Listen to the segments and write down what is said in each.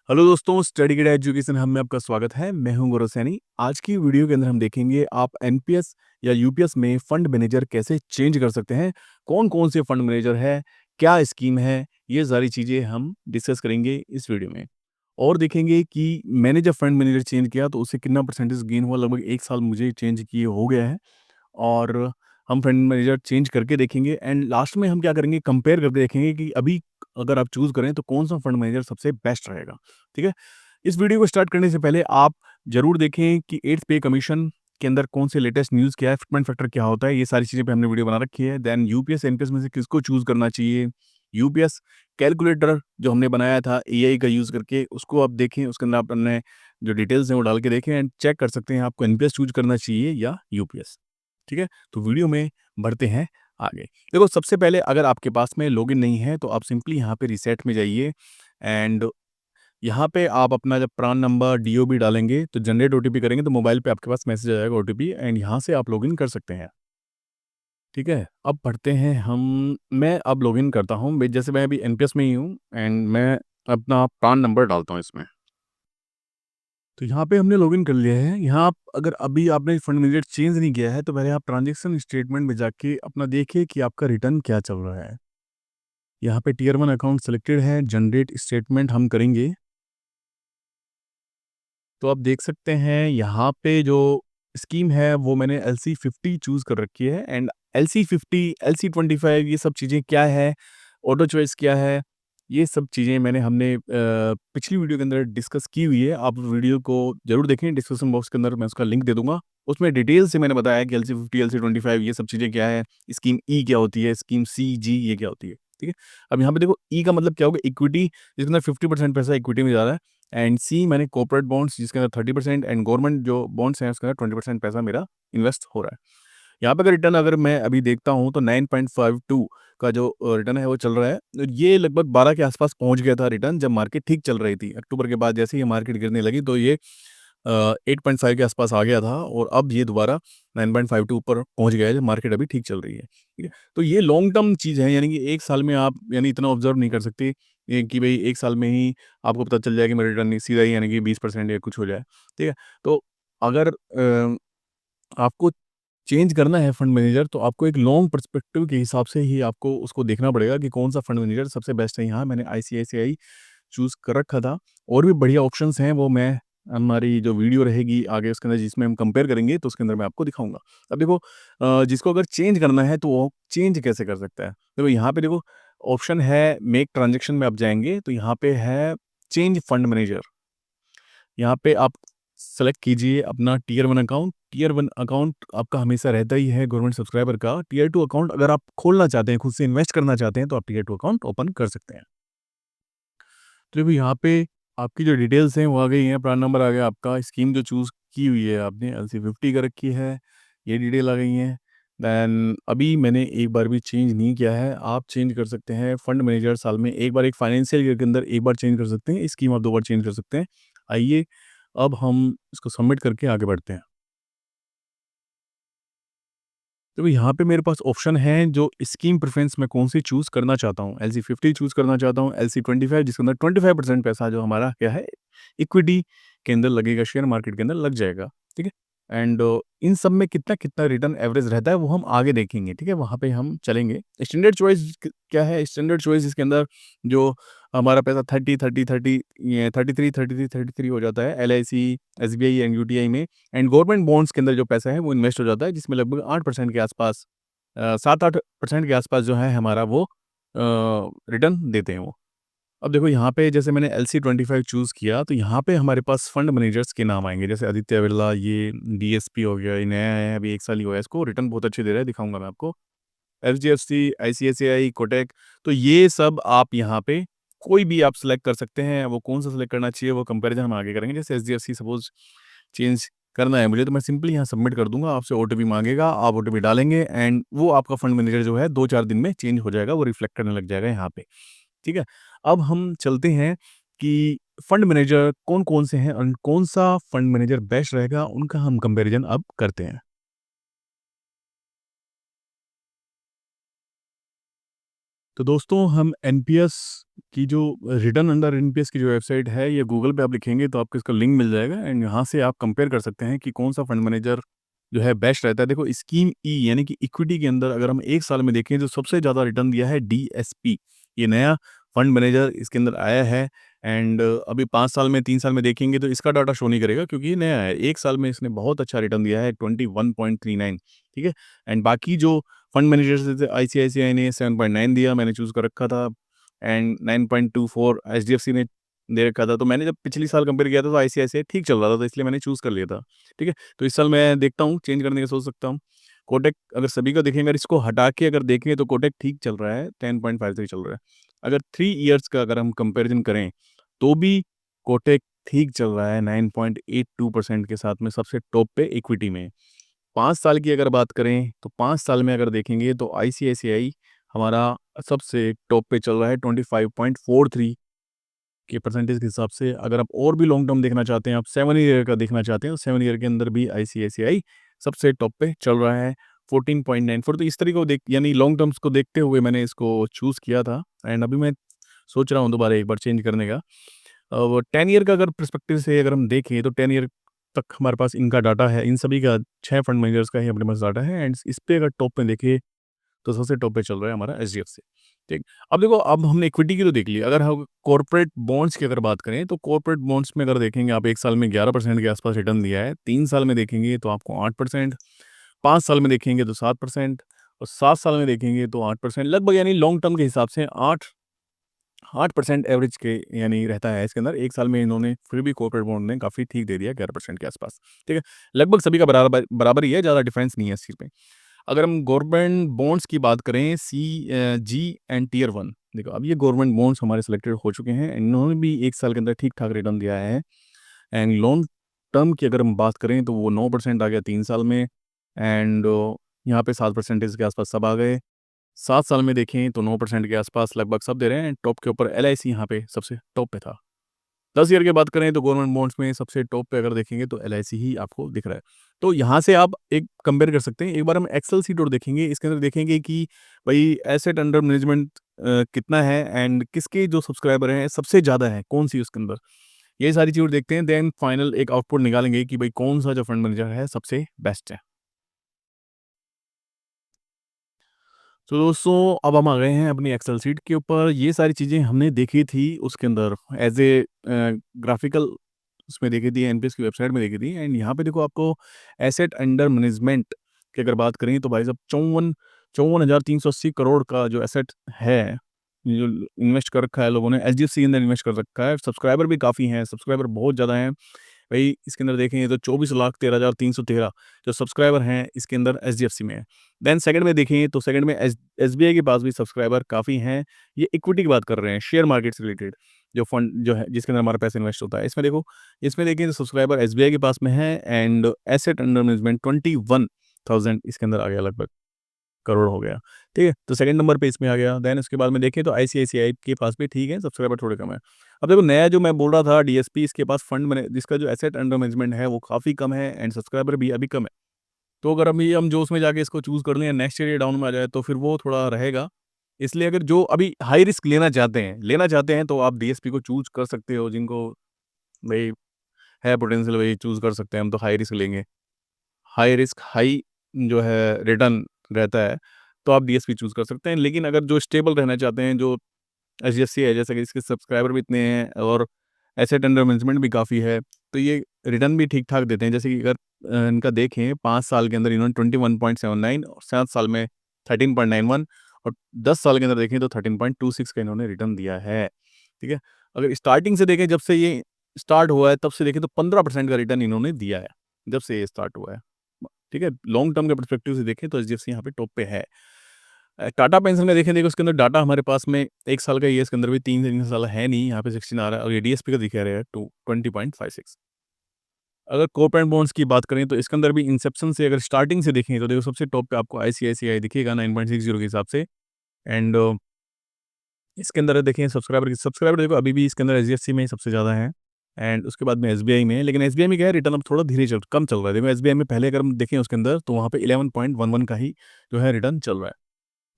Hello दोस्तों, study get education हम में आपका स्वागत है। मैं हूं गौरव सैनी। आज की वीडियो के अंदर हम देखेंगे आप एनपीएस या यूपीएस में फंड मैनेजर कैसे चेंज कर सकते हैं, कौन-कौन से फंड मैनेजर है, क्या स्कीम है, ये सारी चीज़ें हम डिस्कस करेंगे इस वीडियो में। और देखेंगे कि मैंने जब फंड मैनेजर चेंज किया तो उससे कितना परसेंटेज गेन हुआ, लगभग 1 साल मुझे चेंज किए हो गया है। और हम फंड मैनेजर चेंज करके देखेंगे एंड लास्ट में हम क्या करेंगे, कंपेयर करके देखेंगे कि अभी अगर आप चूज़ करें तो कौन-सा फंड मैनेजर सबसे बेस्ट रहेगा, ठीक है? इस वीडियो को स्टार्ट करने से पहले आप ज़रूर देखें कि 8th पे कमीशन के अंदर कौन से लेटेस्ट न्यूज़ क्या है, फिटमेंट फैक्टर क्या होता है, ये सारी चीज़ें पे हमने वीडियो बना रखी है। देन यूपीएस, एनपीएस में से किसको चूज़ करना चाहिए, यूपीएस कैलकुलेटर जो हमने बनाया था एआई का यूज़ करके, उसको आप देखें, उसके अंदर आप अपने जो डिटेल्स हैं वो डाल के देखें एंड चेक कर सकते हैं आपको एनपीएस चूज़ करना चाहिए या यूपीएस। ठीक है? तो वीडियो में बढ़ते हैं आगे। देखो, सबसे पहले अगर आपके पास में लॉगिन नहीं है तो आप सिंपली यहाँ पे रीसेट में जाइए एंड यहाँ पे आप अपना जब प्रान नंबर डीओबी डालेंगे तो जनरेट ओटीपी करेंगे तो मोबाइल पे आपके पास मैसेज आ जाएगा ओटीपी एंड यहाँ से आप लॉगिन कर सकते हैं। ठीक है? अब पढ़ते हैं हम। मैं अब लॉगिन करता हूँ। जैसे मैं अभी एनपीएस में ही हूँ एंड मैं अपना प्रान नंबर डालता हूँ इसमें। तो यहाँ पे हमने लॉगिन कर लिया है। यहाँ आप अगर अभी आपने फंड मैनेजर चेंज नहीं किया है तो पहले आप ट्रांज़ैक्शन स्टेटमेंट में जाके अपना देखिए कि आपका रिटर्न क्या चल रहा है। यहाँ पे टियर 1 अकाउंट सेलेक्टेड है, जनरेट स्टेटमेंट हम करेंगे। तो आप देख सकते हैं यहाँ पे जो स्कीम है वो मैंने एलसी 50 चूज़ कर रखी है एंड एलसी 50, एलसी 25 ये सब चीज़ें क्या है, ऑटो चॉइस क्या है, ये सब चीज़ें हमने पिछली वीडियो के अंदर डिस्कस की हुई है। आप वीडियो को ज़रूर देखें, डिस्क्रिप्शन बॉक्स के अंदर मैं उसका लिंक दे दूँगा। उसमें डिटेल से मैंने बताया कि एलसी 50, एलसी 25 ये सब चीज़ें क्या है, स्कीम ई क्या होती है, स्कीम सी, जी ये क्या होती है, ठीक है? अब यहाँ पे देखो ई का मतलब क्या होगा, इक्विटी जिसके अंदर 50% पैसा इक्विटी में जा रहा है एंड सी मैंने कॉर्पोरेट बॉन्ड्स जिसके अंदर 30% एंड गवर्नमेंट जो बॉन्ड्स हैं उसके अंदर 20% पैसा मेरा इन्वेस्ट हो रहा है। यहाँ पे रिटर्न अगर मैं अभी देखता हूँ तो 9.52 का जो रिटर्न है वो चल रहा है। तो ये लगभग 12 के आसपास पहुँच गया था रिटर्न जब मार्केट ठीक चल रही थी। अक्टूबर के बाद जैसे ही मार्केट गिरने लगी तो ये 8.5 के आसपास आ गया था और अब ये दोबारा 9.52 ऊपर पहुँच गया है जब मार्केट अभी ठीक चल रही है। ठीक है? तो ये लॉन्ग टर्म चीज़ है, यानी कि 1 साल में आप यानी इतना ऑब्ज़र्व नहीं कर सकते कि भई 1 साल में ही आपको पता चल जाए कि मेरा रिटर्न सीधा ही यानी कि 20% या कुछ हो जाए। ठीक है? तो अगर आपको चेंज करना है फंड मैनेजर तो आपको एक लॉन्ग पर्सपेक्टिव के हिसाब से ही आपको उसको देखना पड़ेगा कि कौन-सा फंड मैनेजर सबसे बेस्ट है। यहाँ मैंने आईसीआईसीआई चूज़ कर रखा था। और भी बढ़िया ऑप्शंस हैं, वो मैं हमारी जो वीडियो रहेगी आगे उसके अंदर जिसमें हम कंपेयर करेंगे तो उसके अंदर मैं आपको दिखाऊँगा। अब देखो, जिसको अगर चेंज करना है तो वो चेंज कैसे कर सकता है? देखो यहाँ पे देखो ऑप्शन है मेक ट्रांज़ैक्शन में आप जाएँगे तो यहाँ पे है चेंज फंड मैनेजर। यहाँ पे आप सेलेक्ट कीजिए अपना टियर 1 अकाउंट। टियर 1 अकाउंट आपका हमेशा रहता ही है गवर्नमेंट सब्सक्राइबर का। टियर 2 अकाउंट अगर आप खोलना चाहते हैं, खुद से इन्वेस्ट करना चाहते हैं तो आप टियर 2 अकाउंट ओपन कर सकते हैं। तो अभी यहाँ पे आपकी जो डिटेल्स हैं वो आ गई हैं, प्रान नंबर आ गया आपका, स्कीम जो चूज़ की हुई है आपने एलसी 50 कर रखी है, ये डिटेल आ गई हैं। देन अभी मैंने एक बार भी चेंज नहीं किया है, आप चेंज कर सकते हैं फंड मैनेजर साल में एक बार, एक फाइनेंशियल ईयर के अंदर एक बार चेंज कर सकते हैं, स्कीम आप 2 बार चेंज कर सकते हैं। आइए अब हम इसको सबमिट करके आगे बढ़ते हैं। तो यहाँ पे मेरे पास ऑप्शन है जो स्कीम प्रेफ़रेंस मैं कौन-सी चूज़ करना चाहता हूँ। एलसी 50 चूज़ करना चाहता हूँ, एलसी 25 जिसके अंदर 25% पैसा जो हमारा क्या है, इक्विटी के अंदर लगेगा, शेयर मार्केट के अंदर लग जाएगा, ठीक है? एंड इन सब में कितना-कितना रिटर्न एवरेज रहता है वो हम आगे देखेंगे, ठीक है? वहाँ पे हम चलेंगे। स्टैंडर्ड चॉइस क क्या है, स्टैंडर्ड चॉइस इसके अंदर जो हमारा पैसा 30-30-30 ये 33-33-33 हो जाता है एलआईसी, एसबीआई एंड यूटीआई में। एंड गवर्नमेंट बॉन्ड्स के अंदर जो पैसा है वो इन्वेस्ट हो जाता है जिसमें लगभग 8% के आसपास 7-8% के आसपास जो है हमारा वो रिटर्न देते हैं वो। अब देखो यहाँ पे जैसे मैंने एलसी 25 चूज़ किया तो यहाँ पे हमारे पास फंड मैनेजर्स के नाम आएँगे, जैसे आदित्य बिरला, ये डीएसपी हो गया, ये नया है, अभी 1 साल ही हुआ है इसको, रिटर्न बहुत अच्छे दे रहा है, दिखाऊँगा मैं आपको। एचडीएफसी, आईसीआईसीआई, कोटक, तो ये सब आप यहाँ पे कोई भी आप सेलेक्ट कर सकते हैं। वो कौन-सा सेलेक्ट करना चाहिए वो कंपैरिज़न हम आगे करेंगे। जैसे एचडीएफसी सपोज़ चेंज करना है मुझे तो मैं सिंपली यहाँ सबमिट कर दूँगा, आपसे ओटीपी माँगेगा, आप ओटीपी डालेंगे एंड वो आपका फंड मैनेजर जो है 2-4 दिन में चेंज हो जाएगा, वो रिफ्लेक्ट करने लग जाएगा यहाँ पे, ठीक है? अब हम चलते हैं कि फंड मैनेजर कौन-कौन से हैं और कौन-सा फंड मैनेजर बेस्ट रहेगा, उनका हम कंपैरिज़न अब करते हैं। तो दोस्तों हम एनपीएस की जो रिटर्न अंडर एनपीएस की जो वेबसाइट है, ये गूगल पे आप लिखेंगे तो आपको इसका लिंक मिल जाएगा एंड यहाँ से आप कंपेयर कर सकते हैं कि कौन-सा फंड मैनेजर जो है बेस्ट रहता है। देखो स्कीम ई यानी कि इक्विटी के अंदर अगर हम 1 साल में देखें तो सबसे ज़्यादा रिटर्न दिया है डीएसपी। ये नया फंड मैनेजर इसके अंदर आया है एंड अभी 5 साल में 3 साल में देखेंगे तो इसका डाटा शो नहीं करेगा क्योंकि ये नया है। 1 साल में इसने बहुत अच्छा रिटर्न दिया है 21.39, ठीक है? एंड बाकी जो फंड मैनेजर्स थे आईसीआईसीआई ने 7.9 दिया, मैंने चूज़ कर रखा था एंड 9.24 एचडीएफसी ने दे रखा था। तो मैंने जब पिछली साल कंपेयर किया था तो आईसीआईसीआई ठीक चल रहा था, तो इसलिए मैंने चूज़ कर लिया था, ठीक है? तो इस साल मैं देखता हूँ चेंज करने का सोच सकता हूँ। कोटक अगर सभी का देखेंगे, अगर इसको हटा के अगर देखें तो कोटक ठीक चल रहा है, 10.53 चल रहा है। अगर 3 इयर्स का अगर हम कंपैरिज़न करें, तो भी कोटक ठीक चल रहा है 9.82% के साथ में सबसे टॉप पे इक्विटी में। 5 साल की अगर बात करें, तो 5 साल में अगर देखेंगे तो आईसीआईसीआई हमारा सबसे टॉप पे चल रहा है 25.43 के परसेंटेज के हिसाब से। अगर आप और भी लॉन्ग टर्म देखना चाहते हैं, आप 7 ईयर का देखना चाहते हैं, तो 7 ईयर के अंदर भी आईसीआईसीआई सबसे टॉप पे चल रहा है 14.94। तो इस तरीके को देख यानी लॉन्ग टर्म्स को देखते हुए मैंने इसको चूज़ किया था एंड अभी मैं सोच रहा हूँ दोबारा एक बार चेंज करने का। वो 10 ईयर का अगर पर्सपेक्टिव से अगर हम देखें तो 10 ईयर तक हमारे पास इनका डाटा है, इन सभी का 6 फंड मैनेजर्स का ही अपने पास डाटा है एंड इस पे अगर टॉप में देखें तो सबसे टॉप पे चल रहा है हमारा एचडीएफसी, ठीक। अब देखो अब हमने इक्विटी की तो देख ली, अगर हम कॉर्पोरेट बॉन्ड्स की अगर बात करें तो कॉर्पोरेट बॉन्ड्स में अगर देखेंगे आप 1 साल में 11% के आसपास रिटर्न दिया है, 3 साल में देखेंगे तो आपको 8%, 5 साल में देखेंगे तो 7% और 7 साल में देखेंगे तो 8% लगभग यानी लॉन्ग टर्म के हिसाब से 8% एवरेज के यानी रहता है इसके अंदर। 1 साल में इन्होंने फिर भी कॉर्पोरेट बॉन्ड ने काफ़ी ठीक दे दिया 11% के आसपास, ठीक है। लगभग सभी का बराबर बराबर ही है, ज़्यादा डिफरेंस नहीं है इस चीज़ में। अगर हम गवर्नमेंट बॉन्ड्स की बात करें जी एंड टियर 1, देखो अब ये गवर्नमेंट बॉन्ड्स हमारे सिलेक्टेड हो चुके हैं। इन्होंने भी 1 साल के अंदर ठीक-ठाक रिटर्न दिया है एंड लॉन्ग टर्म की अगर हम बात करें तो वो 9% आ गया 3 साल में एंड यहाँ पे 7% के आसपास सब आ गए। 7 साल में देखें तो 9% के आसपास लगभग सब दे रहे हैं। टॉप के ऊपर एलआईसी यहाँ पे सबसे टॉप पे था। 10 ईयर की बात करें तो गवर्नमेंट बॉन्ड्स में सबसे टॉप पे अगर देखेंगे तो एलआईसी ही आपको दिख रहा है। तो यहाँ से आप एक कंपेयर कर सकते हैं। एक बार हम एक्सेल शीट और देखेंगे, इसके अंदर देखेंगे कि भई एसेट अंडर मैनेजमेंट कितना है एंड किसके जो सब्सक्राइबर हैं सबसे ज़्यादा है, कौन-सी उसके अंदर। ये सारी चीज़ें देखते हैं देन फाइनल एक आउटपुट निकालेंगे कि भई कौन-सा जो फंड मैनेजर है सबसे बेस्ट है। तो दोस्तों अब हम आ गए हैं अपनी एक्सेल शीट के ऊपर। ये सारी चीज़ें हमने देखी थी उसके अंदर एज़ ए ग्राफ़िकल उसमें देखी थी, एनपीएस की वेबसाइट में देखी थी एंड यहाँ पे देखो आपको एसेट अंडर मैनेजमेंट की अगर बात करें तो भाई साहब 54,380 करोड़ का जो एसेट है, जो इन्वेस्ट कर रखा है लोगों ने एचडीएफसी के अंदर इन्वेस्ट कर रखा है। सब्सक्राइबर भी काफ़ी हैं, सब्सक्राइबर बहुत ज़्यादा हैं। भई इसके अंदर देखेंगे तो 24,13,313 जो सब्सक्राइबर हैं इसके अंदर एचडीएफसी में है। देन सेकंड में देखें तो सेकंड में एसबीआई के पास भी सब्सक्राइबर काफ़ी हैं। ये इक्विटी की बात कर रहे हैं, शेयर मार्केट से रिलेटेड जो फंड जो है जिसके अंदर हमारा पैसा इन्वेस्ट होता है। इसमें देखो, इसमें देखें तो सब्सक्राइबर एसबीआई के पास में है एंड एसेट अंडर मैनेजमेंट 21,000 इसके अंदर आ गया लगभग। करोड़ हो गया, ठीक है? तो सेकंड नंबर पे इसमें आ गया, देन उसके बाद में देखें तो आईसीआईसीआई के पास भी ठीक है, सब्सक्राइबर थोड़े कम है। अब देखो नया जो मैं बोल रहा था डीएसपी इसके पास फंड मैने जिसका जो एसेट अंडर मैनेजमेंट है वो काफ़ी कम है एंड सब्सक्राइबर भी अभी कम है। तो अगर अभी हम जो उसमें जाके इसको चूज़ कर लें नेक्स्ट ईयर ये डाउन में आ जाए तो फिर वो थोड़ा रहेगा। इसलिए अगर जो अभी हाई रिस्क लेना चाहते हैं तो आप डीएसपी को चूज़ कर सकते हो जिनको भई है पोटेंशियल वही चूज़ कर सकते हैं, हम तो हाई रिस्क लेंगे। हाई रिस्क हाई जो है रिटर्न रहता है, तो आप डीएसपी चूज़ कर सकते हैं। लेकिन अगर जो स्टेबल रहना चाहते हैं, जो एचडीएफसी है, जैसे कि इसके सब्सक्राइबर भी इतने हैं और एसेट अंडर मैनेजमेंट भी काफ़ी है, तो ये रिटर्न भी ठीक-ठाक देते हैं। जैसे कि अगर इनका देखें 5 साल के अंदर इन्होंने 21.79 और 7 साल में 13.91 और 10 साल के अंदर देखें तो 13.26 का इन्होंने रिटर्न दिया है, ठीक है? अगर स्टार्टिंग से देखें जब से ये स्टार्ट हुआ है, तब से देखें तो 15% का रिटर्न इन्होंने दिया है, जब से ये स्टार्ट हुआ है। ठीक है? लॉन्ग टर्म के पर्सपेक्टिव से देखें तो एचडीएफसी यहाँ पे टॉप पे है। टाटा पेंशन में देखें देखो उसके अंदर डाटा हमारे पास में 1 साल का ही है, इसके अंदर भी 3 साल है नहीं, यहाँ पे 16 आ रहा है और ये डीएसपी का दिखा रहा है टू 20.56। अगर कॉर्पोरेट बॉन्ड्स की बात करें तो इसके अंदर भी इंसेप्शन से अगर स्टार्टिंग से देखें तो देखो सबसे टॉप पे आपको आईसीआईसीआई दिखेगा 9.60 के हिसाब से एंड इसके अंदर देखें सब्सक्राइबर देखो अभी भी इसके अंदर एचडीएफसी में ही सबसे ज़्यादा है एंड उसके बाद में एसबीआई में है, लेकिन एसबीआई में क्या है रिटर्न अब थोड़ा कम चल रहा है। देखो एसबीआई में पहले अगर हम देखें उसके अंदर तो वहाँ पे 11.11 का ही जो है रिटर्न चल रहा है।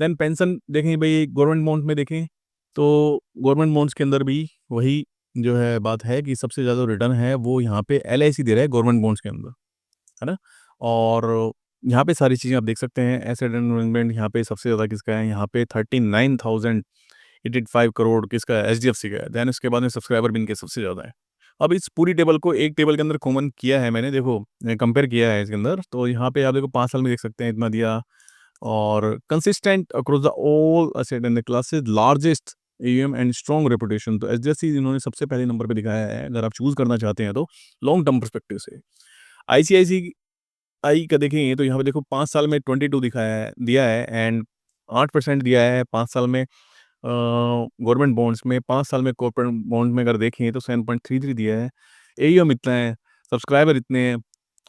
देन पेंशन देखें भई गवर्नमेंट बॉन्ड में देखें, तो गवर्नमेंट बॉन्ड्स के अंदर भी वही जो है बात है कि सबसे ज़्यादा रिटर्न है वो यहाँ पे एलआईसी दे रहा है गवर्नमेंट बॉन्ड्स के अंदर, है ना? और यहाँ पे सारी चीज़ें आप देख सकते हैं, एसेट एनवायरनमेंट यहाँ पे सबसे ज़्यादा किसका है, यहाँ पे 39,085 करोड़ किसका है, एचडीएफसी का है। देन उसके बाद में सब्सक्राइबर भी इनके सबसे ज़्यादा है। अब इस पूरी टेबल को एक टेबल के अंदर कॉमन किया है मैंने, देखो कंपेयर किया है इसके अंदर, तो यहाँ पे आप देखो 5 साल में देख सकते हैं इतना दिया, और consistent across the all asset and the classes, largest AUM and strong reputation. तो एचडीएफसी इन्होंने सबसे पहले नंबर पे दिखाया है, अगर आप चूज़ करना चाहते हैं तो लॉन्ग टर्म पर्सपेक्टिव से। आईसीआईसीआई का देखेंगे तो यहाँ पे देखो 5 साल में 22 दिखाया है, दिया है, एंड 8% दिया है 5 साल में गवर्नमेंट बॉन्ड्स में, 5 साल में कॉर्पोरेट बॉन्ड में अगर देखें तो 7.33 दिया है। एयूएम इतना है, सब्सक्राइबर इतने हैं,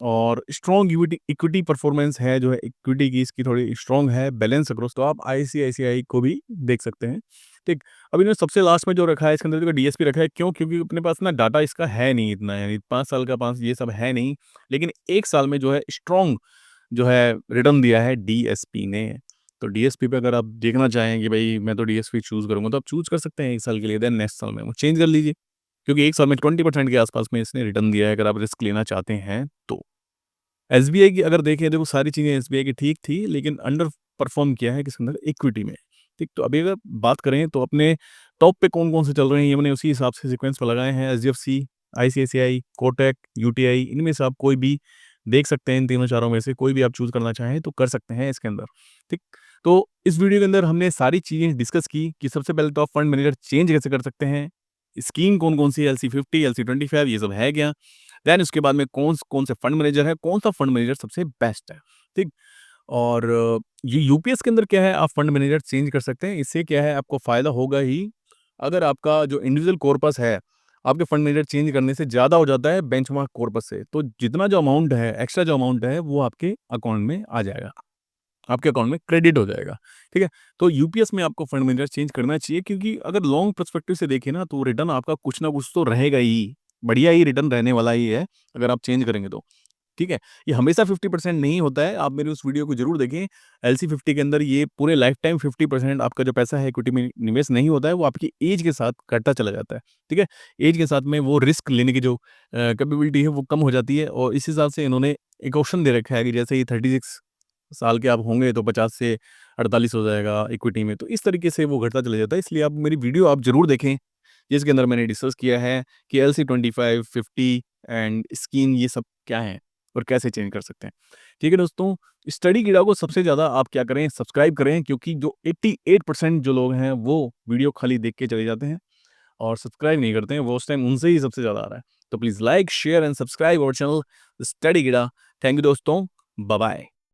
और स्ट्रॉन्ग इक्विटी इक्विटी परफॉर्मेंस है जो है, इक्विटी की इसकी थोड़ी स्ट्रॉन्ग है, बैलेंस अक्रॉस, तो आप आईसीआईसीआई को भी देख सकते हैं, ठीक। अब इन्होंने सबसे लास्ट में जो रखा है इसके अंदर जो डीएसपी रखा है, क्यों? क्योंकि अपने पास ना डाटा इसका है नहीं इतना, यानी 5 साल का 5 ये सब है नहीं, लेकिन 1 साल में जो है स्ट्रॉन्ग जो है रिटर्न दिया है डीएसपी ने। तो डीएसपी पे अगर आप देखना चाहें कि भाई मैं तो डीएसपी चूज़ करूँगा, तो आप चूज़ कर सकते हैं 1 साल के लिए, देन नेक्स्ट साल में वो चेंज कर लीजिए, क्योंकि 1 साल में 20% के आस-पास में इसने रिटर्न दिया है, अगर आप रिस्क लेना चाहते हैं तो। एसबीआई की अगर देखें, देखो सारी चीज़ें एसबीआई की ठीक थी, लेकिन अंडर परफ़ॉर्म किया है किसके अंदर, इक्विटी में, ठीक। तो अभी अगर बात करें तो अपने टॉप पे कौन-कौन से चल रहे हैं, ये मैंने उसी हिसाब से सीक्वेंस में लगाए हैं, एचडीएफसी, आईसीआईसीआई, कोटक, यूटीआई, इनमें से आप कोई भी देख सकते हैं, इन तीनों चारों में से कोई भी आप चूज़ करना चाहें तो कर सकते हैं इसके अंदर, ठीक। तो इस वीडियो के अंदर हमने सारी चीज़ें डिस्कस की कि सबसे पहले तो आप फंड मैनेजर चेंज कैसे कर सकते हैं, स्कीम कौन-कौन सी है, एलसी50, एलसी25 ये सब है क्या? देन उसके बाद में कौन से फंड मैनेजर है, कौन-सा फंड मैनेजर सबसे बेस्ट है, ठीक? और ये यूपीएस के अंदर क्या है, आप फंड मैनेजर चेंज कर सकते हैं। इससे क्या है, आपको फ़ायदा होगा ही, अगर आपका जो इंडिविजुअल कॉर्पस है, आपके फंड मैनेजर चेंज करने से ज़्यादा हो जाता है बेंचमार्क कॉर्पस से, तो जितना जो अमाउंट है, एक्स्ट्रा जो अमाउंट है, वो आपके अकाउंट में आ जाएगा। आपके अकाउंट में क्रेडिट हो जाएगा, ठीक है? तो यूपीएस में आपको फंड मैनेजर चेंज करना चाहिए, क्योंकि अगर लॉन्ग पर्सपेक्टिव से देखें ना, तो रिटर्न आपका कुछ ना कुछ तो रहेगा ही, बढ़िया ही रिटर्न रहने वाला ही है, अगर आप चेंज करेंगे तो, ठीक है? ये हमेशा 50% नहीं होता है, आप मेरी उस वीडियो को ज़रूर देखें, एलसी50 के अंदर ये पूरे लाइफ टाइम 50% आपका जो पैसा है इक्विटी में निवेश नहीं होता है, वो आपकी एज के साथ कटता चला जाता है, ठीक है? एज के साथ में वो रिस्क लेने की जो कैपेबिलिटी है, वो कम हो जाती है, और इस हिसाब से इन्होंने एक ऑप्शन दे रखा है कि जैसे ही 36 साल के आप होंगे तो 50 से 48 हो जाएगा इक्विटी में, तो इस तरीके से वो घटता चला जाता है। इसलिए आप मेरी वीडियो आप ज़रूर देखें, जिसके अंदर मैंने डिस्कस किया है कि एलसी25, 50 एंड स्कीम ये सब क्या है और कैसे चेंज कर सकते हैं। ठीक है दोस्तों, स्टडी गिरा को सबसे ज़्यादा आप क्या करें, सब्सक्राइब करें, क्योंकि जो 88% जो लोग हैं वो वीडियो खाली देख के चले जाते हैं और सब्सक्राइब नहीं करते हैं, वो उस टाइम उनसे ही सबसे ज़्यादा आ रहा है। तो please like, share and subscribe our channel study गिरा। थैंक यू दोस्तों, बाय बाय।